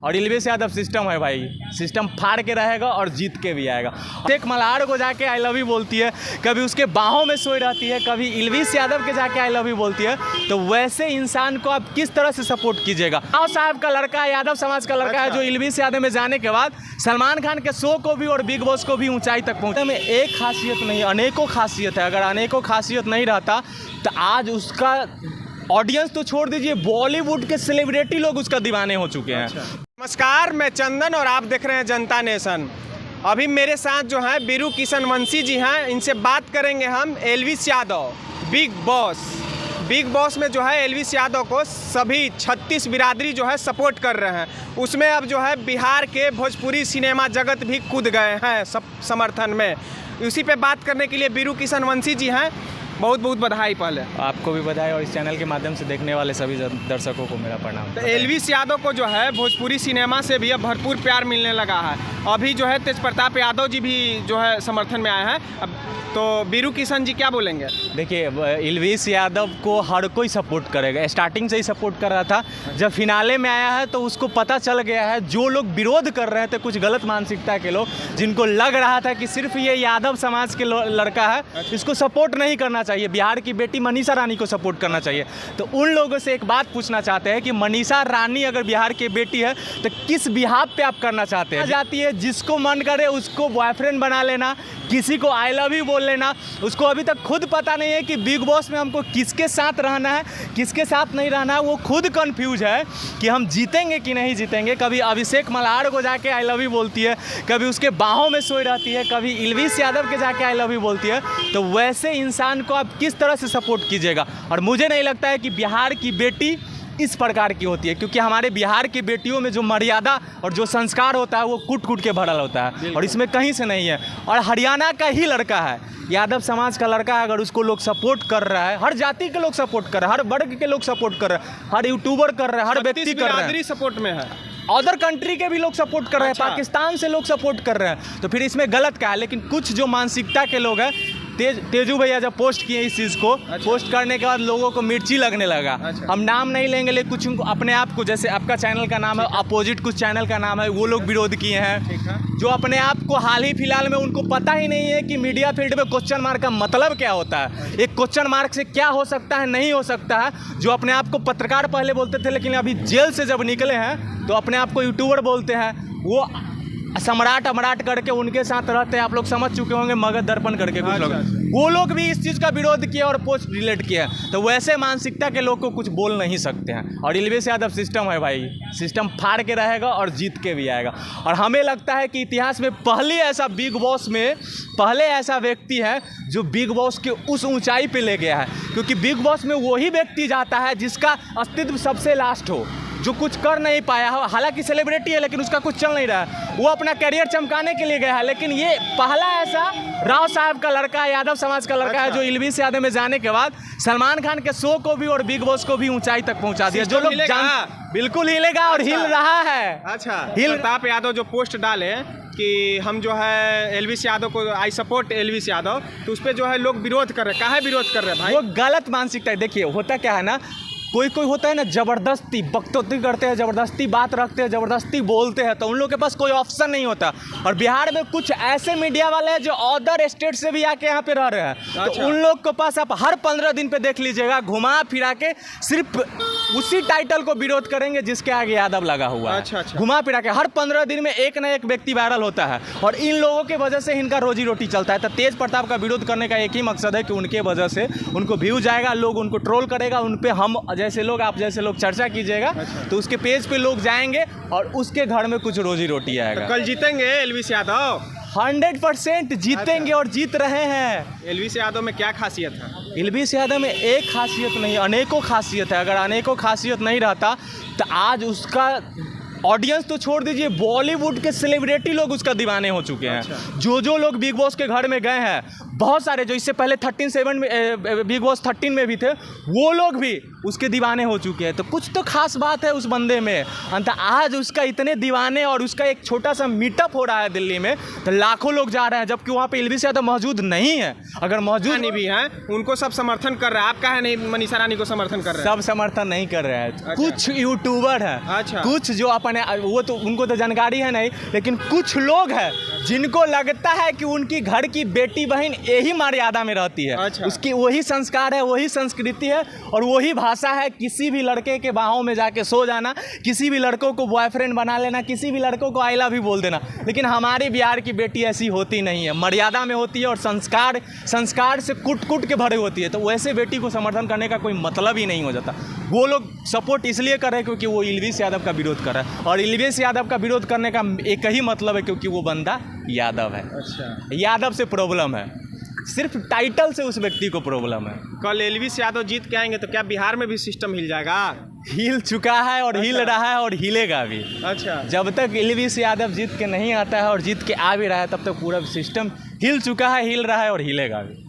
और LVS Yadav system है भाई, सिस्टम फाड़ के रहेगा और जीत के भी आएगा। एक मल्हार को जाके आई लव यू बोलती है, कभी उसके बाहों में सोई रहती है, कभी एलवीएस यादव के जाके आई लव यू बोलती है, तो वैसे इंसान को आप किस तरह से सपोर्ट कीजिएगा। राव साहब का लड़का है, यादव समाज का लड़का है, जो एलवीएस यादव में जाने के बाद सलमान खान के शो को भी और बिग बॉस को भी ऊंचाई तक पहुँचा। में एक खासियत नहीं, अनेकों खासियत है। अगर अनेकों खासियत नहीं रहता तो आज उसका ऑडियंस तो छोड़ दीजिए, बॉलीवुड के सेलिब्रिटी लोग उसका दीवाने हो चुके हैं। नमस्कार, मैं चंदन और आप देख रहे हैं जनता नेशन। अभी मेरे साथ जो है बीरू किशन वंशी जी हैं, इनसे बात करेंगे हम एलवीएस यादव बिग बॉस में जो है एलवीएस यादव को सभी 36 बिरादरी जो है सपोर्ट कर रहे हैं। उसमें अब जो है बिहार के भोजपुरी सिनेमा जगत भी कूद गए हैं सब समर्थन में। उसी पे बात करने के लिए बीरू किशन वंशी जी हैं, बहुत बहुत बधाई। पहले आपको भी बधाई और इस चैनल के माध्यम से देखने वाले सभी दर्शकों को मेरा प्रणाम। तो एलवीएस यादव को जो है भोजपुरी सिनेमा से भी अब भरपूर प्यार मिलने लगा है। अभी जो है तेज प्रताप यादव जी भी जो है समर्थन में आए हैं। अब तो बीरू किशन जी क्या बोलेंगे? देखिए, एलवीएस यादव को हर कोई सपोर्ट करेगा, स्टार्टिंग से ही सपोर्ट कर रहा था। जब फिनाले में आया है तो उसको पता चल गया है, जो लोग विरोध कर रहे थे, कुछ गलत मानसिकता के लोग, जिनको लग रहा था कि सिर्फ ये यादव समाज के लड़का है, इसको सपोर्ट नहीं करना चाहिए, बिहार की बेटी मनीषा रानी को सपोर्ट करना चाहिए। तो उन लोगों से एक बात पूछना चाहते हैं कि मनीषा रानी अगर बिहार की बेटी है तो किस बिहार पे आप करना चाहते हैं? जाती है, जिसको मन करे उसको बॉयफ्रेंड बना लेना, किसी को आई लव यू बोल लेना। उसको अभी तक खुद पता नहीं है कि बिग बॉस में हमको किसके साथ रहना है, किसके साथ नहीं रहना है। वो खुद कंफ्यूज है कि हम जीतेंगे कि नहीं जीतेंगे। कभी अभिषेक मल्हार को जाके आई लव यू बोलती है, कभी उसके बाहों में सोई रहती है, कभी एलवीएस यादव के जाके आई लव यू बोलती है। तो वैसे इंसान को आप किस तरह से सपोर्ट कीजिएगा? और मुझे नहीं लगता है कि बिहार की बेटी इस प्रकार की होती है, क्योंकि हमारे बिहार की बेटियों में जो मर्यादा और जो संस्कार होता है वो कूट कूट के भरल होता है, और इसमें कहीं से नहीं है। और हरियाणा का ही लड़का है, यादव समाज का लड़का है, अगर उसको लोग सपोर्ट कर रहा है, हर जाति के लोग सपोर्ट कर रहे हैं, हर वर्ग के लोग सपोर्ट कर रहे हैं, हर यूट्यूबर कर रहे हैं, हर व्यक्ति कर रहे हैं, सपोर्ट में है, अदर कंट्री के भी लोग सपोर्ट कर रहे हैं, पाकिस्तान से लोग सपोर्ट कर रहे हैं। तो फिर इसमें गलत क्या है? लेकिन कुछ जो मानसिकता के लोग हैं, तेजू भैया जब पोस्ट किए इस चीज़ को, पोस्ट करने के बाद लोगों को मिर्ची लगने लगा। हम नाम नहीं लेंगे, लेकिन कुछ अपने आप को, जैसे आपका चैनल का नाम है अपोजिट, कुछ चैनल का नाम है, वो लोग विरोध किए हैं, जो अपने आप को हाल ही फिलहाल में उनको पता ही नहीं है कि मीडिया फील्ड में क्वेश्चन मार्क का मतलब क्या होता है, एक क्वेश्चन मार्क से क्या हो सकता है, नहीं हो सकता है। जो अपने आप को पत्रकार पहले बोलते थे, लेकिन अभी जेल से जब निकले हैं तो अपने आप को यूट्यूबर बोलते हैं। वो सम्राट अमराट करके उनके साथ रहते हैं, आप लोग समझ चुके होंगे, मगध दर्पण करके कुछ लोग, वो लोग भी इस चीज़ का विरोध किया और पोस्ट डिलीट किया। तो वैसे मानसिकता के लोग को कुछ बोल नहीं सकते हैं। और एलवीएस यादव सिस्टम है भाई, सिस्टम फाड़ के रहेगा और जीत के भी आएगा। और हमें लगता है कि इतिहास में पहले ऐसा बिग बॉस में पहले ऐसा व्यक्ति है जो बिग बॉस के उस ऊंचाई पे ले गया है, क्योंकि बिग बॉस में वही व्यक्ति जाता है जिसका अस्तित्व सबसे लास्ट हो, जो कुछ कर नहीं पाया हो। हालांकि सेलिब्रिटी है लेकिन उसका कुछ चल नहीं रहा है, वो अपना करियर चमकाने के लिए गया है। लेकिन ये पहला ऐसा राव साहब का लड़का है, यादव समाज का लड़का है, जो एलवीएस यादव में जाने के बाद सलमान खान के शो को भी और बिग बॉस को भी ऊंचाई तक पहुंचा दिया। जो लोग बिल्कुल हिलेगा और हिल रहा है। प्रताप यादव जो पोस्ट डाले कि हम जो है एलवीएस यादव को आई सपोर्ट एलवीएस यादव, तो उस पर जो है लोग विरोध कर रहे हैं। काहे विरोध कर रहे हैं भाई? वो गलत मानसिकता है। देखिए, होता क्या है ना, कोई होता है ना, ज़बरदस्ती बकचोदी करते हैं, ज़बरदस्ती बात रखते हैं, ज़बरदस्ती बोलते हैं, तो उन लोगों के पास कोई ऑप्शन नहीं होता। और बिहार में कुछ ऐसे मीडिया वाले हैं जो अदर स्टेट से भी आके यहाँ पे रह रहे हैं। तो उन लोग के पास आप हर 15 दिन पे देख लीजिएगा, घुमा फिरा के सिर्फ उसी टाइटल को विरोध करेंगे जिसके आगे यादव लगा हुआ है। घुमा फिरा के हर 15 दिन में एक ना एक व्यक्ति वायरल होता है, और इन लोगों के वजह से इनका रोजी रोटी चलता है। तो तेज प्रताप का विरोध करने का एक ही मकसद है कि उनके वजह से उनको व्यूज आएगा, लोग उनको ट्रोल करेगा, उन पर हम जैसे लोग, आप जैसे लोग चर्चा कीजिएगा, तो उसके पेज पे लोग जाएंगे और उसके घर में कुछ रोजी रोटी आएगा। तो कल जीतेंगे एलवीएस यादव, 100% जीतेंगे और जीत रहे हैं। एलवीएस यादव में क्या खासियत है? एलवीएस यादव में एक खासियत नहीं, अनेकों खासियत है। अगर अनेकों खासियत नहीं रहता तो आज उसका ऑडियंस तो छोड़ दीजिए, बॉलीवुड के सेलिब्रिटी लोग उसका दीवाने हो चुके हैं। जो लोग बिग बॉस के घर में गए हैं, बहुत सारे जो इससे पहले 13-7 में बिग बॉस 13 में भी थे, वो लोग भी उसके दीवाने हो चुके हैं। तो कुछ तो खास बात है उस बंदे में। अंत आज उसका इतने दीवाने और उसका एक छोटा सा मीटअप हो रहा है दिल्ली में, तो लाखों लोग जा रहे हैं, जबकि वहाँ पे एलवीस यादव मौजूद नहीं है। अगर मौजूद नहीं भी है, उनको सब समर्थन कर रहा है। आप कहा नहीं मनीषा रानी को समर्थन कर रहे हैं? सब समर्थन नहीं कर रहे हैं। अच्छा। कुछ यूट्यूबर हैं, अच्छा। कुछ जो अपने वो तो उनको तो जानकारी है नहीं, लेकिन कुछ लोग हैं जिनको लगता है कि उनकी घर की बेटी बहन यही मर्यादा में रहती है। अच्छा। उसकी वही संस्कार है, वही संस्कृति है और वही भाषा है। किसी भी लड़के के बाहों में जाके सो जाना, किसी भी लड़कों को बॉयफ्रेंड बना लेना, किसी भी लड़कों को आई लव यू बोल देना। लेकिन हमारे बिहार की बेटी ऐसी होती नहीं है, मर्यादा में होती है और संस्कार से कुट कुट के भरे होती है। तो वैसे बेटी को समर्थन करने का कोई मतलब ही नहीं हो जाता। वो लोग सपोर्ट इसलिए कर रहे हैं क्योंकि वो एलवीस यादव का विरोध कर रहा है, और एलवीस यादव का विरोध करने का एक ही मतलब है, क्योंकि वो बंदा यादव है। अच्छा। यादव से प्रॉब्लम है, सिर्फ टाइटल से उस व्यक्ति को प्रॉब्लम है। कल एलवीस यादव जीत के आएंगे तो क्या बिहार में भी सिस्टम हिल जाएगा? हिल चुका है और हिल रहा है और हिलेगा भी। अच्छा। जब तक एलवीस यादव जीत के नहीं आता है और जीत के आ भी रहा है, तब तक पूरा सिस्टम हिल चुका है, हिल रहा है और हिलेगा भी।